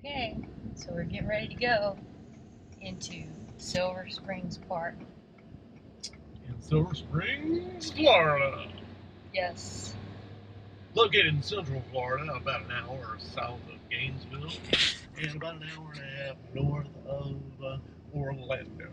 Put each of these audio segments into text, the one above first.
Okay, so we're getting ready to go into Silver Springs Park. In Silver Springs, Florida. Yes. Located in Central Florida, about an hour south of Gainesville, and about an hour and a half north of Orlando.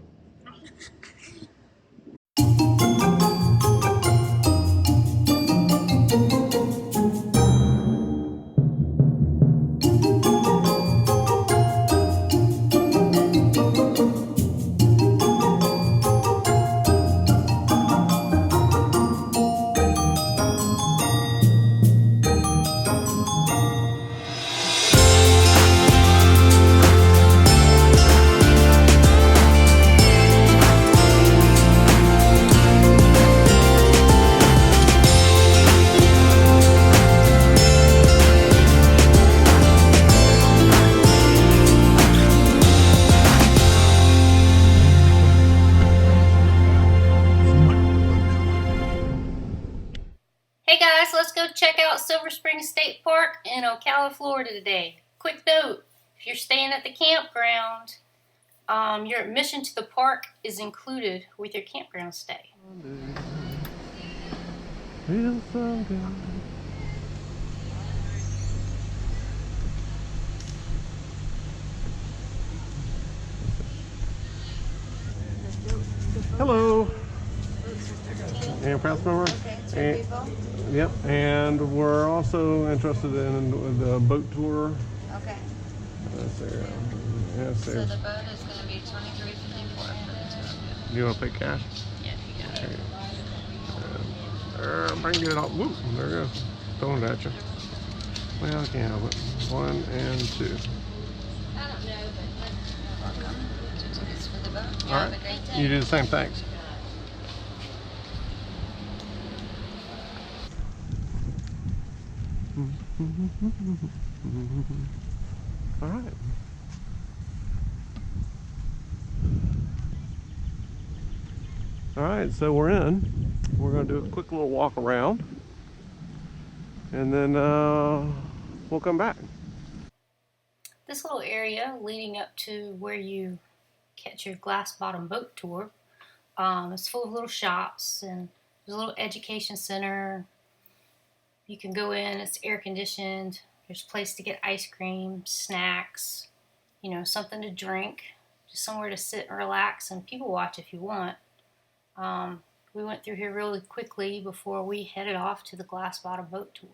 Hey guys, let's go check out Silver Springs State Park in Ocala, Florida today. Quick note, if you're staying at the campground, your admission to the park is included with your campground stay. Feels so good. Hello. And press member. Okay, two people. Yep, and we're also interested in the boat tour. Okay. That's there. Yes, So there's. the boat is going to be $23.54 for the two of you. You want to pay cash? Yeah, you got it. If I can get it off. Whoop, there it goes. Throwing it at you. Well, I can't help it. 1 and 2. I don't know, but you're welcome. 2 tickets for the boat. All right. Have a great day. You do the same. Thanks. All right. All right, so we're in. We're going to do a quick little walk around, and then we'll come back. This little area leading up to where you catch your glass bottom boat tour, it's full of little shops, and there's a little education center. You can go in, it's air conditioned. There's a place to get ice cream, snacks, something to drink, just somewhere to sit and relax and people watch if you want. We went through here really quickly before we headed off to the glass bottom boat tour.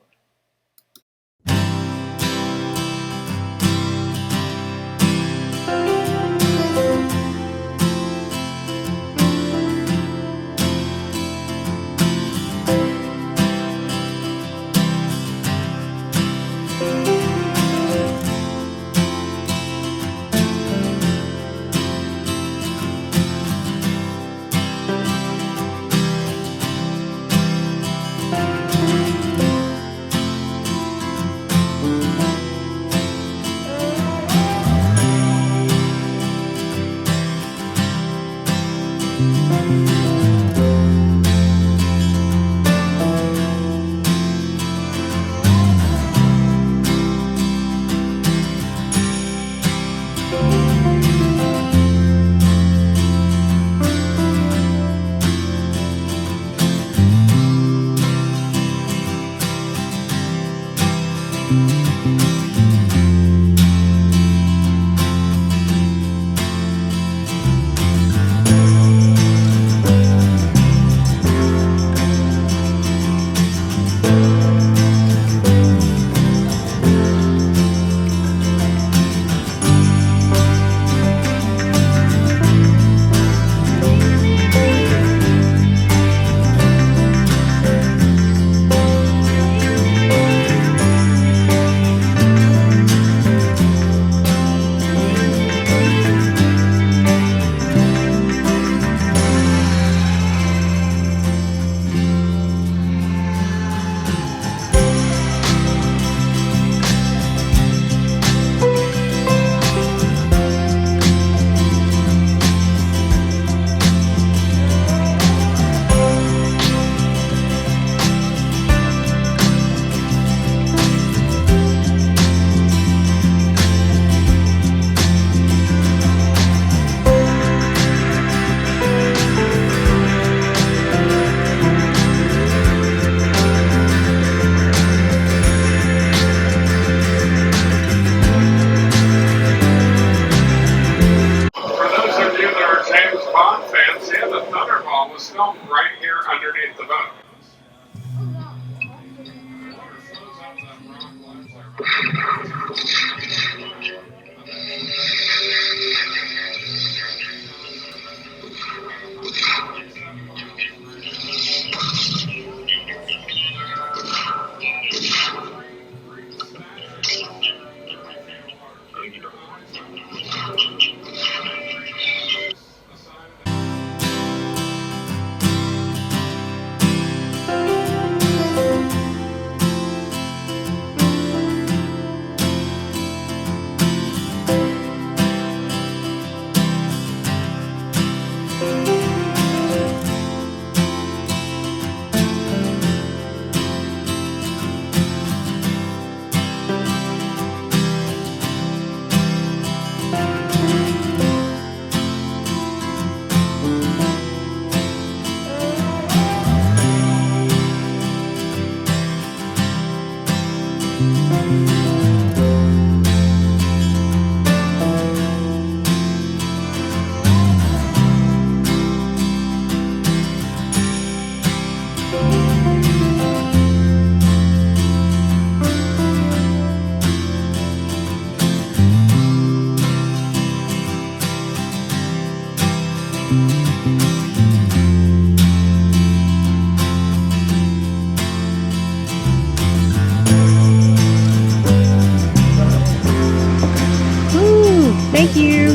Thank you.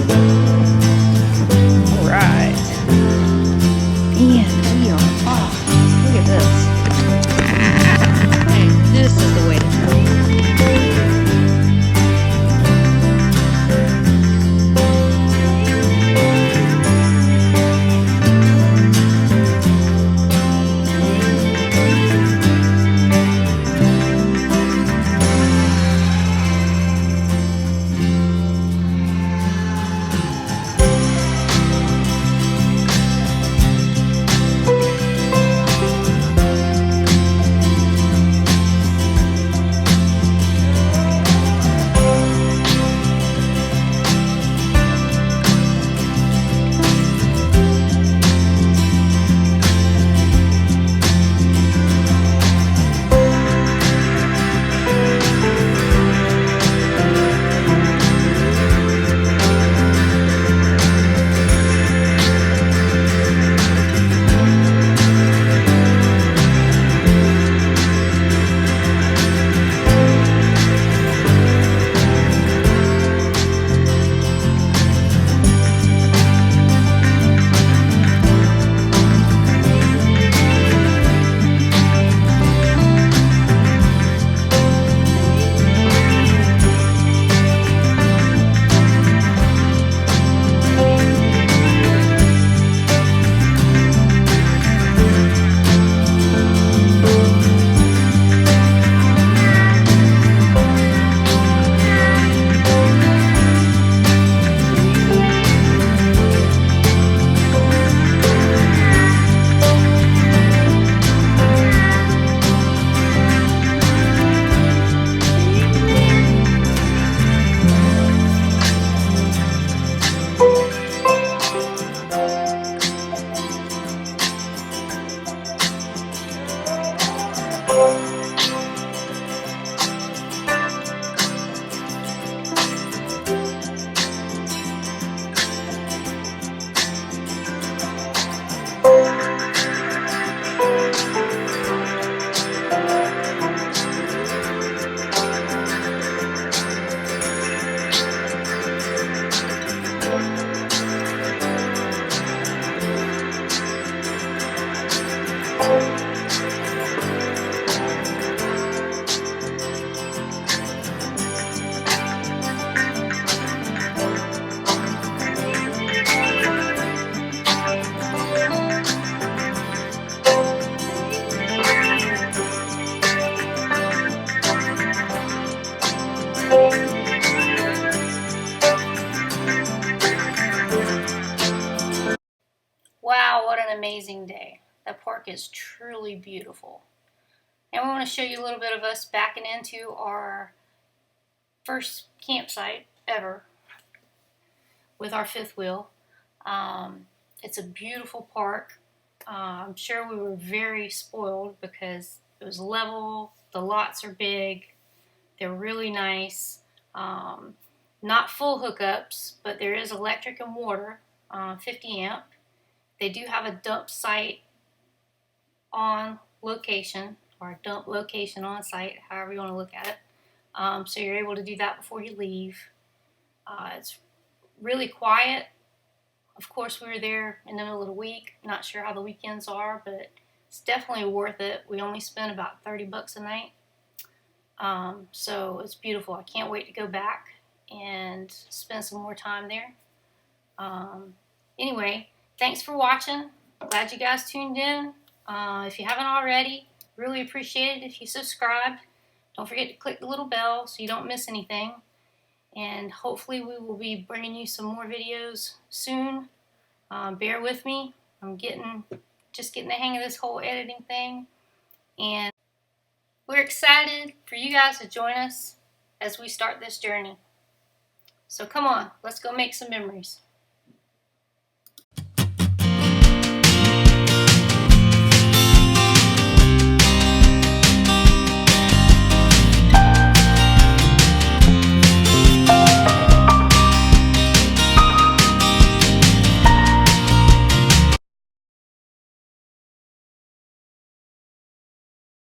All right. And we are off. Look at this. And this is the way to go. Wow, what an amazing day. The park is truly beautiful. And we want to show you a little bit of us backing into our first campsite ever with our fifth wheel. It's a beautiful park. I'm sure we were very spoiled because it was level, the lots are big, They're really nice. Not full hookups, but there is electric and water, 50 amp. They do have a dump site on location, or a dump location on site, however you want to look at it. So you're able to do that before you leave. It's really quiet. Of course, we were there in the middle of the week. Not sure how the weekends are, but it's definitely worth it. We only spent about $30 a night. So it's beautiful. I can't wait to go back and spend some more time there. Anyway, thanks for watching. Glad you guys tuned in. If you haven't already, really appreciate it if you subscribe. Don't forget to click the little bell so you don't miss anything. And hopefully we will be bringing you some more videos soon. Bear with me. I'm just getting the hang of this whole editing thing. And we're excited for you guys to join us as we start this journey. So come on, let's go make some memories.